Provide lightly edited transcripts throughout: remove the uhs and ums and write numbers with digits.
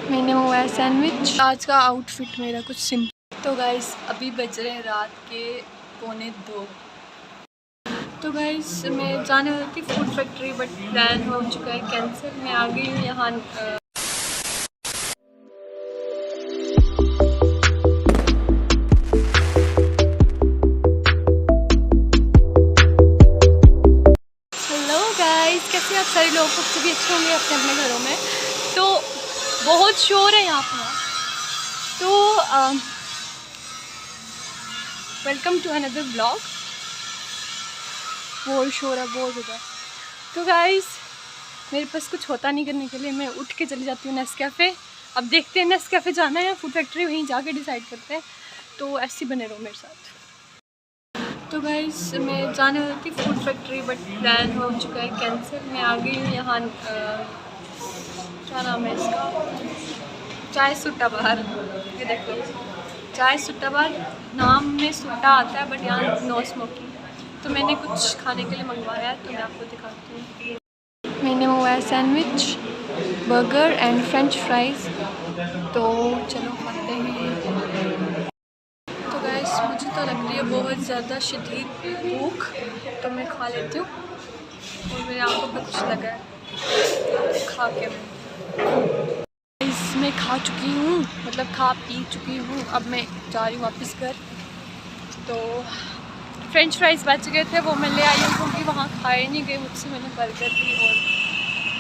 मैंने मंगवाया सैंडविच। आज का आउटफिट मेरा कुछ सिंपल। तो गाइस अभी बज रहे हैं रात के 1:45। तो गाइस मैं जाने वाली थी फूड फैक्ट्री बट प्लान हो चुका है कैंसिल। मैं आ गई हूँ यहाँ। हेलो गाइस, कैसे आप सारे लोग खुद भी अच्छे होंगे अपने अपने घरों में। तो बहुत शोर है यहाँ पर। तो वेलकम टू अनदर ब्लॉग। बहुत शोर है बहुत ज़्यादा। तो गाइस मेरे पास कुछ होता नहीं करने के लिए, मैं उठ के चली जाती हूँ नेस्कैफ़े। अब देखते हैं नेस्कैफ़े जाना है या फूड फैक्ट्री, वहीं जाके डिसाइड करते हैं। तो ऐसे ही बने रहो मेरे साथ। तो गाइस मैं जाने वाली थी फूड फैक्ट्री बट प्लान हो चुका है कैंसिल। मैं आ गई हूँ यहाँ। क्या नाम है इसका, चाय सुट्टा बार। ये देखो चाय सुट्टा बार, नाम में सुट्टा आता है बट यहाँ नो स्मोकिंग। तो मैंने कुछ खाने के लिए मंगवाया है, तो मैं आपको दिखाती हूँ। मैंने मंगवाया sandwich, burger and French fries. तो चलो खाते हैं। तो गाइस मुझे तो लग रही है बहुत ज़्यादा शदीद भूख, तो मैं खा लेती हूँ। और मेरे आंखों पर कुछ लगा है खा के। मैं खा चुकी हूँ, मतलब खा पी चुकी हूँ। अब मैं जा रही हूँ वापस घर। तो फ्रेंच फ्राइज़ बच गए थे, वो मैं ले आई हूँ क्योंकि वहाँ खाए नहीं गए मुझसे। मैंने बर्गर भी और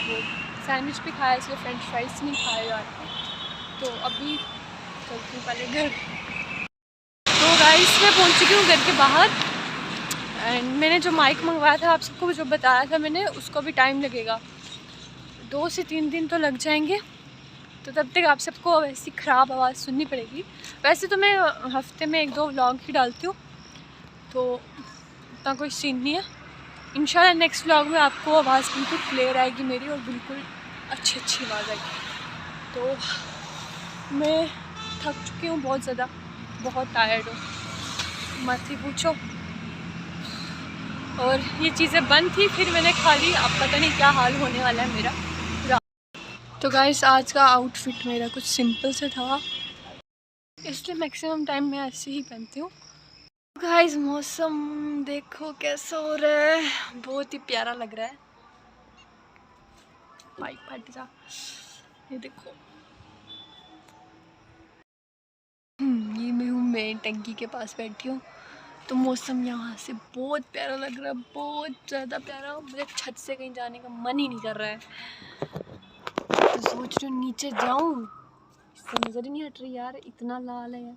वो सैंडविच भी खाया, इसलिए फ्रेंच फ्राइज़ नहीं खाए जाते। तो अभी चलती हूँ पहले घर। तो गाइस मैं पहुँच चुकी हूँ घर के बाहर। एंड मैंने जो माइक मंगवाया था, आप सबको जो बताया था मैंने, उसको भी टाइम लगेगा। 2 से 3 दिन तो लग जाएंगे। तो तब तक आप सबको वैसी ख़राब आवाज़ सुननी पड़ेगी। वैसे तो मैं हफ्ते में 1-2 व्लॉग ही डालती हूँ, तो इतना कोई सीन नहीं है। इंशाल्लाह नेक्स्ट व्लॉग में आपको आवाज़ बिल्कुल क्लियर आएगी मेरी, और बिल्कुल अच्छी आवाज़ आएगी। तो मैं थक चुकी हूँ बहुत ज़्यादा, बहुत टायर्ड हूँ, मत ही पूछो। और ये चीज़ें बंद थी, फिर मैंने खा ली। अब पता नहीं क्या हाल होने वाला है मेरा। तो गाइस आज का आउटफिट मेरा कुछ सिंपल से था, इसलिए मैक्सिमम टाइम मैं ऐसे ही पहनती हूँ। गाइस मौसम देखो कैसा हो रहा है, बहुत ही प्यारा लग रहा है। पाइप फट जा, ये देखो। ये मैं टंकी के पास बैठी हूँ। तो मौसम यहाँ से बहुत प्यारा लग रहा है, बहुत ज़्यादा प्यारा। मुझे छत से कहीं जाने का मन ही नहीं कर रहा है। तो सोच रही हूँ नीचे जाऊँ, इससे नज़र ही नहीं हट रही यार, इतना लाल है यार।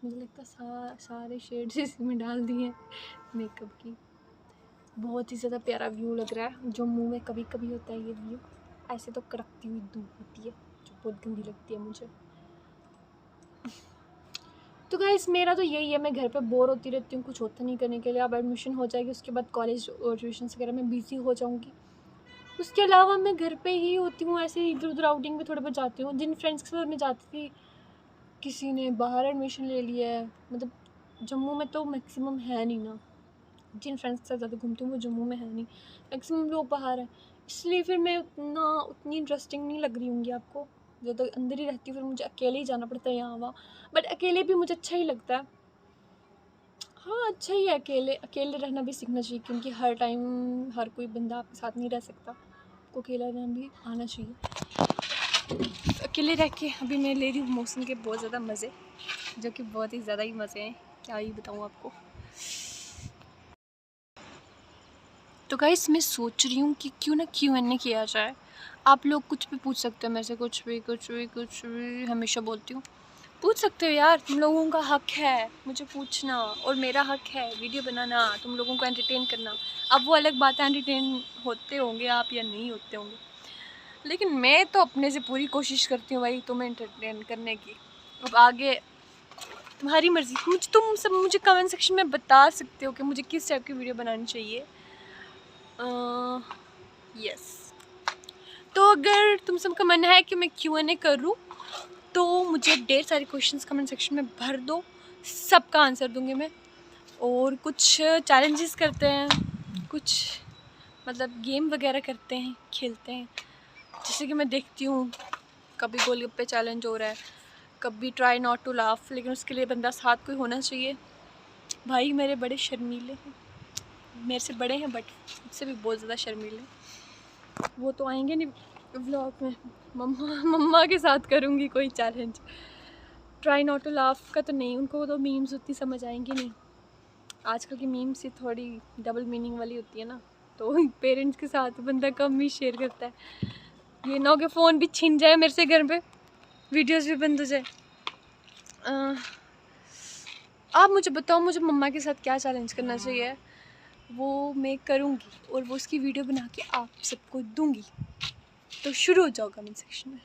मुझे लगता है सारे शेड्स इसमें डाल दिए हैं मेकअप की। बहुत ही ज़्यादा प्यारा व्यू लग रहा है। जो मुंह में कभी कभी होता है ये व्यू। ऐसे तो कड़कती हुई धूप होती है जो बहुत गंदी लगती है मुझे। तो गाइस मेरा तो यही है, मैं घर पे बोर होती रहती हूँ, कुछ होता नहीं करने के लिए। अब एडमिशन हो जाएगी, उसके बाद कॉलेज और ट्यूशन वगैरह में बिज़ी हो जाऊँगी। उसके अलावा मैं घर पे ही होती हूँ, ऐसे इधर उधर आउटिंग में थोड़ा बहुत जाती हूँ। जिन फ्रेंड्स के साथ मैं जाती थी, किसी ने बाहर एडमिशन ले लिया है। मतलब जम्मू में तो मैक्सिमम है नहीं ना, जिन फ्रेंड्स के साथ ज़्यादा घूमती हूँ वो जम्मू में है नहीं, मैक्सिमम लोग बाहर हैं। इसलिए फिर मैं उतनी इंटरेस्टिंग नहीं लग रही होंगी आपको। ज़्यादा अंदर ही रहती हूँ, फिर मुझे अकेले ही जाना पड़ता है यहाँ वहाँ। बट अकेले भी मुझे अच्छा ही लगता है। हाँ अच्छा ही है, अकेले रहना भी सीखना चाहिए, क्योंकि हर टाइम हर कोई बंदा आपके साथ नहीं रह सकता। आपको अकेला रहना भी आना चाहिए। तो अकेले रह के अभी मैं ले रही हूँ मौसम के बहुत ज़्यादा मज़े, जो कि बहुत ही ज़्यादा ही मज़े हैं, क्या ही बताऊँ आपको। तो गाइस मैं सोच रही हूँ कि क्यों ना Q&A किया जाए। आप लोग कुछ भी पूछ सकते हो मेरे से, कुछ भी हमेशा बोलती हूँ। पूछ सकते हो यार, तुम लोगों का हक है मुझे पूछना, और मेरा हक है वीडियो बनाना, तुम लोगों को एंटरटेन करना। अब वो अलग बात है एंटरटेन होते होंगे आप या नहीं होते होंगे, लेकिन मैं तो अपने से पूरी कोशिश करती हूँ भाई तुम्हें एंटरटेन करने की। अब आगे तुम्हारी मर्ज़ी। तुम सब मुझे कमेंट सेक्शन में बता सकते हो कि मुझे किस टाइप की वीडियो बनानी चाहिए। यस। तो अगर तुम सबका मन है कि मैं Q&A करूँ, तो मुझे ढेर सारे क्वेश्चंस कमेंट सेक्शन में भर दो, सबका आंसर दूंगी मैं। और कुछ चैलेंजेस करते हैं, कुछ मतलब गेम वगैरह करते हैं, खेलते हैं। जैसे कि मैं देखती हूँ कभी गोलगप्पे चैलेंज हो रहा है, कभी ट्राई नॉट टू लाफ, लेकिन उसके लिए बंदा साथ कोई होना चाहिए। भाई मेरे बड़े शर्मीले हैं, मेरे से बड़े हैं बट मुझसे भी बहुत ज़्यादा शर्मीले। वो तो आएंगे नहीं व्लॉग में, मम्मा के साथ करूँगी कोई challenge. Try not to laugh का तो नहीं, उनको तो मीम्स उतनी समझ आएंगी नहीं। आजकल की मीम्स ही थोड़ी डबल मीनिंग वाली होती है ना, तो पेरेंट्स के साथ बंदा कम ही शेयर करता है। ये ना हो कि फ़ोन भी छिन जाए मेरे से घर पे, वीडियोस भी बंद हो जाए। आप मुझे बताओ, मुझे मम्मा के साथ क्या चैलेंज करना चाहिए, वो मैं करूँगी और वो उसकी वीडियो बना के आप सबको दूँगी। तो शुरू हो जाओ कमेंट सेक्शन में।